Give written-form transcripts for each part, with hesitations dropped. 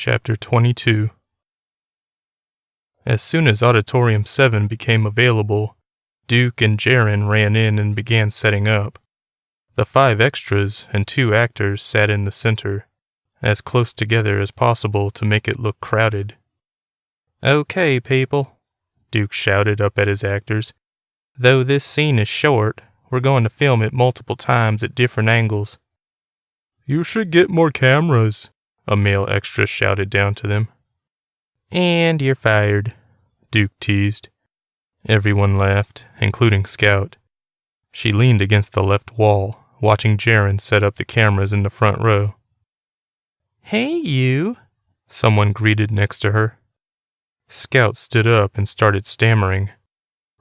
Chapter 22. As soon as Auditorium 7 became available, Duke and Jaren ran in and began setting up. The 5 extras and 2 actors sat in the center, as close together as possible to make it look crowded. "Okay, people," Duke shouted up at his actors. "Though this scene is short, we're going to film it multiple times at different angles." "You should get more cameras," a male extra shouted down to them. "And you're fired," Duke teased. Everyone laughed, including Scout. She leaned against the left wall, watching Jaren set up the cameras in the front row. "Hey, you," someone greeted next to her. Scout stood up and started stammering.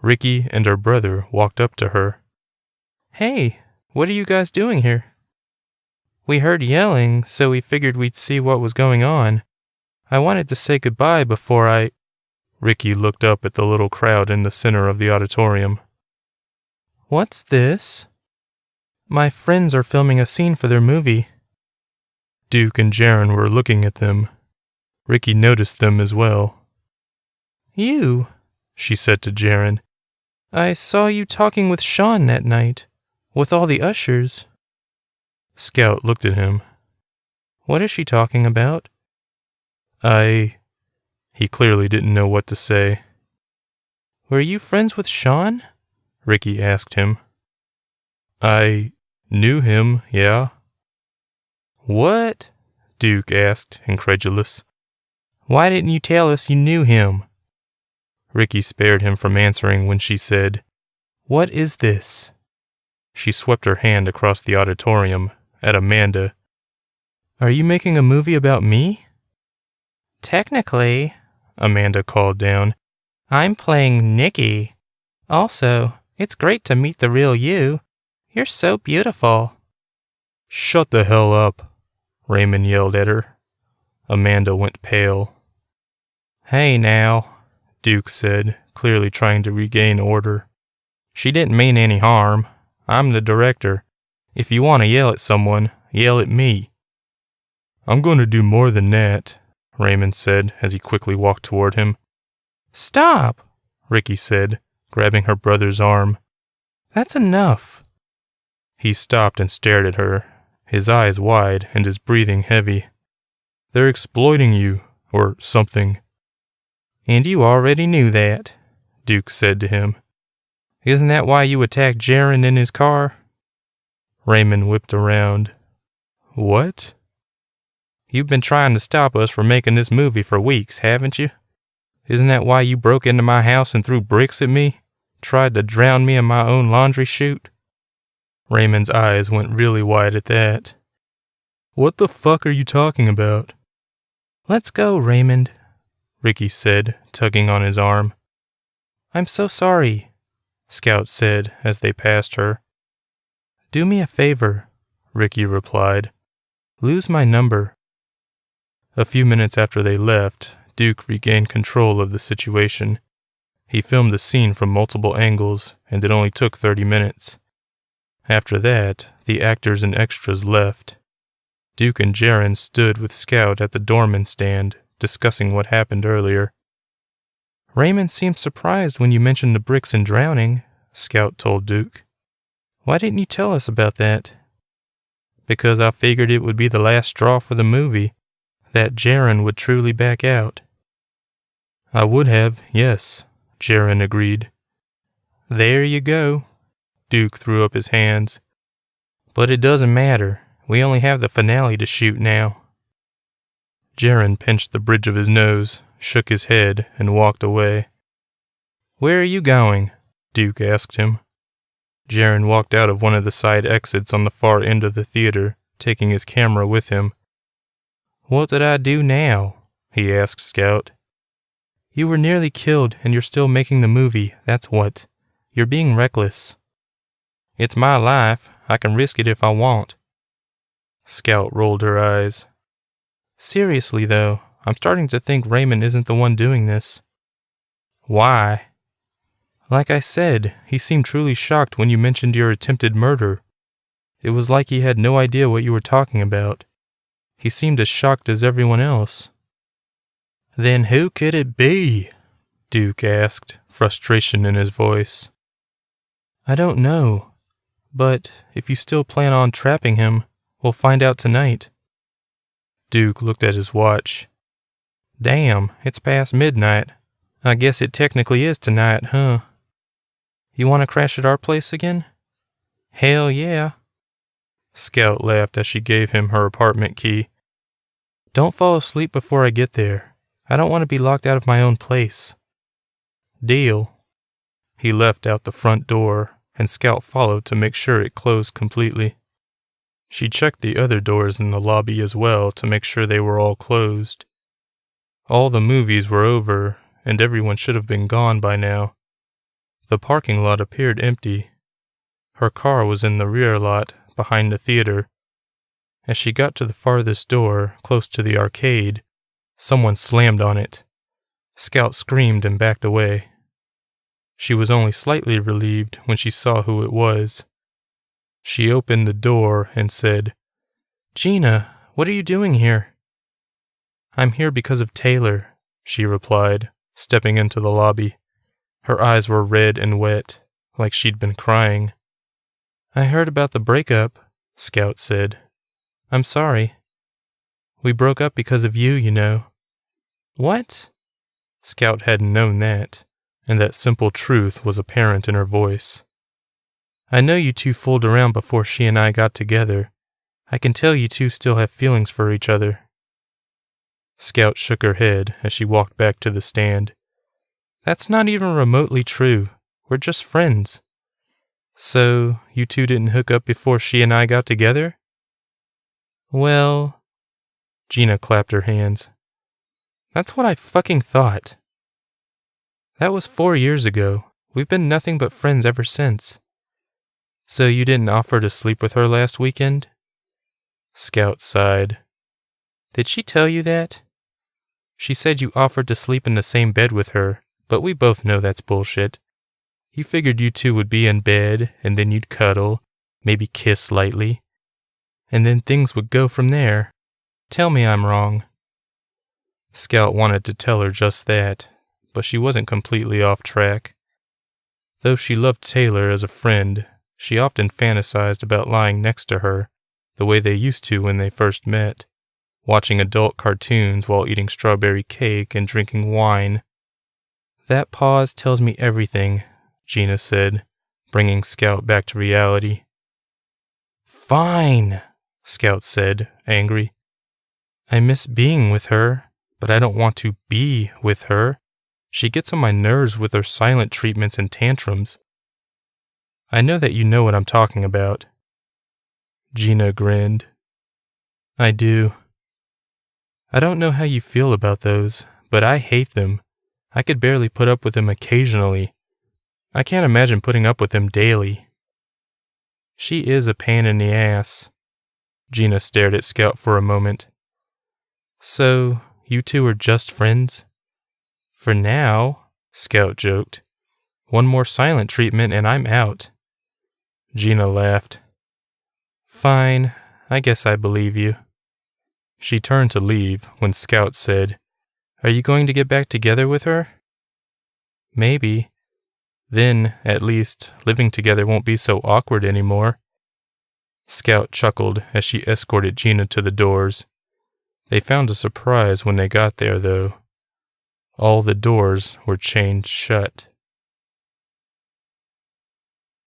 Ricky and her brother walked up to her. "Hey, what are you guys doing here?" "We heard yelling, so we figured we'd see what was going on. I wanted to say goodbye before I—" Ricky looked up at the little crowd in the center of the auditorium. "What's this?" "My friends are filming a scene for their movie." Duke and Jaren were looking at them. Ricky noticed them as well. "You," she said to Jaren. "I saw you talking with Sean that night, with all the ushers." Scout looked at him. "What is she talking about?" He clearly didn't know what to say. "Were you friends with Sean?" Ricky asked him. "I knew him, yeah." "What?" Duke asked, incredulous. "Why didn't you tell us you knew him?" Ricky spared him from answering when she said, "What is this?" She swept her hand across the auditorium at Amanda. "Are you making a movie about me?" "Technically," Amanda called down, "I'm playing Nikki. Also, it's great to meet the real you. You're so beautiful." "Shut the hell up," Raymond yelled at her. Amanda went pale. "Hey now," Duke said, clearly trying to regain order. "She didn't mean any harm. I'm the director. If you want to yell at someone, yell at me." "I'm going to do more than that," Raymond said as he quickly walked toward him. "Stop," Ricky said, grabbing her brother's arm. "That's enough." He stopped and stared at her, his eyes wide and his breathing heavy. "They're exploiting you, or something." "And you already knew that," Duke said to him. "Isn't that why you attacked Jaren in his car?" Raymond whipped around. "What?" "You've been trying to stop us from making this movie for weeks, haven't you? Isn't that why you broke into my house and threw bricks at me? Tried to drown me in my own laundry chute?" Raymond's eyes went really wide at that. "What the fuck are you talking about?" "Let's go, Raymond," Ricky said, tugging on his arm. "I'm so sorry," Scout said as they passed her. "Do me a favor," Ricky replied. "Lose my number." A few minutes after they left, Duke regained control of the situation. He filmed the scene from multiple angles, and it only took 30 minutes. After that, the actors and extras left. Duke and Jaren stood with Scout at the doorman stand, discussing what happened earlier. "Raymond seemed surprised when you mentioned the bricks and drowning," Scout told Duke. "Why didn't you tell us about that?" "Because I figured it would be the last straw for the movie, that Jaren would truly back out." "I would have, yes," Jaren agreed. "There you go," Duke threw up his hands. "But it doesn't matter. We only have the finale to shoot now." Jaren pinched the bridge of his nose, shook his head, and walked away. "Where are you going?" Duke asked him. Jaren walked out of one of the side exits on the far end of the theater, taking his camera with him. "What did I do now?" he asked Scout. "You were nearly killed and you're still making the movie, that's what. You're being reckless." "It's my life. I can risk it if I want." Scout rolled her eyes. "Seriously though, I'm starting to think Raymond isn't the one doing this." "Why?" "Like I said, he seemed truly shocked when you mentioned your attempted murder. It was like he had no idea what you were talking about. He seemed as shocked as everyone else." Then who could it be? Duke asked, frustration in his voice. I don't know, but if you still plan on trapping him, we'll find out tonight. Duke looked at his watch. Damn, it's past midnight. I guess it technically is tonight, huh? You want to crash at our place again? Hell yeah. Scout laughed as she gave him her apartment key. Don't fall asleep before I get there. I don't want to be locked out of my own place. Deal. He left out the front door, and Scout followed to make sure it closed completely. She checked the other doors in the lobby as well to make sure they were all closed. All the movies were over, and everyone should have been gone by now. The parking lot appeared empty. Her car was in the rear lot, behind the theater. As she got to the farthest door, close to the arcade, someone slammed on it. Scout screamed and backed away. She was only slightly relieved when she saw who it was. She opened the door and said, Gina, what are you doing here? I'm here because of Taylor, she replied, stepping into the lobby. Her eyes were red and wet, like she'd been crying. I heard about the breakup, Scout said. I'm sorry. We broke up because of you, you know. What? Scout hadn't known that, and that simple truth was apparent in her voice. I know you two fooled around before she and I got together. I can tell you two still have feelings for each other. Scout shook her head as she walked back to the stand. That's not even remotely true. We're just friends. So, you two didn't hook up before she and I got together? Well, Gina clapped her hands. That's what I fucking thought. That was 4 years ago. We've been nothing but friends ever since. So you didn't offer to sleep with her last weekend? Scout sighed. Did she tell you that? She said you offered to sleep in the same bed with her, but we both know that's bullshit. You figured you two would be in bed, and then you'd cuddle, maybe kiss lightly, and then things would go from there. Tell me I'm wrong. Scout wanted to tell her just that, but she wasn't completely off track. Though she loved Taylor as a friend, she often fantasized about lying next to her, the way they used to when they first met, watching adult cartoons while eating strawberry cake and drinking wine. That pause tells me everything, Gina said, bringing Scout back to reality. Fine, Scout said, angry. I miss being with her, but I don't want to be with her. She gets on my nerves with her silent treatments and tantrums. I know that you know what I'm talking about. Gina grinned. I do. I don't know how you feel about those, but I hate them. I could barely put up with them occasionally. I can't imagine putting up with them daily. She is a pain in the ass. Gina stared at Scout for a moment. So, you two are just friends? For now, Scout joked. One more silent treatment and I'm out. Gina laughed. Fine, I guess I believe you. She turned to leave when Scout said, Are you going to get back together with her? Maybe. Then, at least, living together won't be so awkward anymore. Scout chuckled as she escorted Gina to the doors. They found a surprise when they got there, though. All the doors were chained shut.